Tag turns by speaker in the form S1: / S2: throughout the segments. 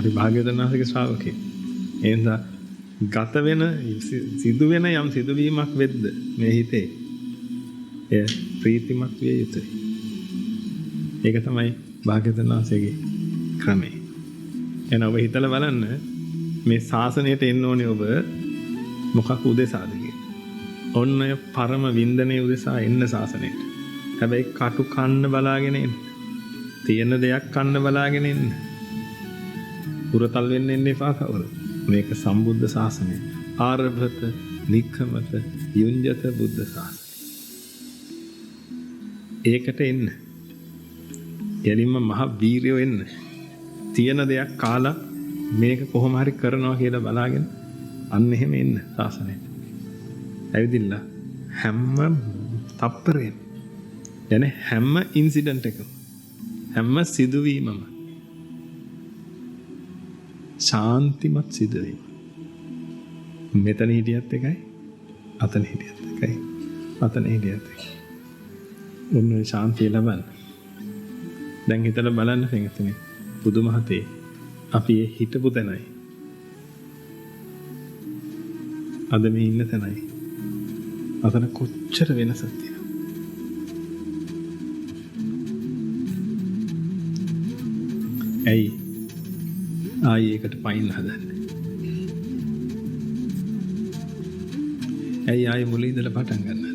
S1: අපි භාග්‍යවතුන් වහන්සේගේ ශ්‍රාවකයෙක්. ඒ නිසා ගත වෙන සිදු වෙන යම් සිදුවීමක් වෙද්ද මේ හිතේ එය ප්‍රීතිමත් විය යුතුයි. ඒක තමයි භාග්‍යවතුන් වහන්සේගේ ක්‍රමය. එන ඔබ හිතලා බලන්න මේ ශාසනයට එන්න ඕනේ ඔබ මොකක් උදෙසාද කියලා. ඔන්න ඔය පරම වින්දනයේ උදෙසා එන්න ශාසනයට. හැබැයි කටු කන්න බලාගෙන එන්න. තියෙන දෙයක් කන්න බලාගෙන එන්න. පුරතල් වෙන්න එන්න එපා කවුරු. මේක සම්බුද්ධ ශාසනය. ආරභත, නික්ඛමත, යුඤ්ජත බුද්ධ ශාසනය. ඒකට එන්න. එළින්ම මහ වීරියෝ එන්න. තියෙන දෙයක් කාලා මේක කොහොම හරි කරනවා කියලා බලාගෙන අන්න එහෙම එන්න ශාසනයට. ඇවිදින්න හැම තප්පරෙම يعني හැම ඉන්සිඩන්ට් එකම හැම සිදුවීමම ශාන්තිමත් සිදුවීම. මෙතන හිටියත් එකයි අතන හිටියත් එකයි අතන හිටියත් එකයි. ඔන්න ශාන්තිය ලබන්න. දැන් හිතලා බලන්න පිටුනේ බුදුමහතේ අපි හිටපු තැනයි අද මේ ඉන්න තැනයි අතන කොච්චර වෙනසක් තියෙනවද? ඇයි ආයෙකට පයින් හදන්නේ? ඇයි ආයෙ මුලින් ඉඳලා පටන් ගන්නද?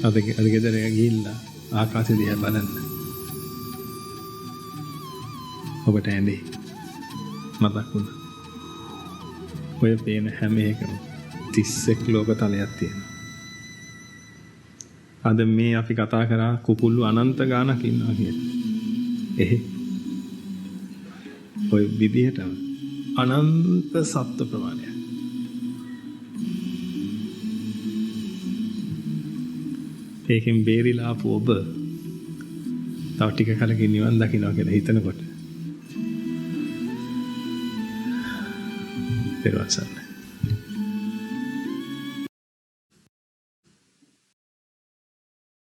S1: අද ගෙදර ගිහිල්ලා ආකාශය දිහා බලන්න. ඔබට ඇඳේ මතක් වුණා. ඔය පේන හැම එකම 31 ලෝක තලයක් තියෙනවා. අද මේ අපි කතා කරා කුකුල්ලු අනන්ත ගානක් ඉන්නවා කියලා. ඔය විදිහටම අනන්ත සත්ත්ව ප්‍රමාණයක්. ඒකෙන් බේරිලා ආපු ඔබ තව ටික කලකින් නිවන් දකින්නවා කියලා හිතනකොට පෙරවසන්න.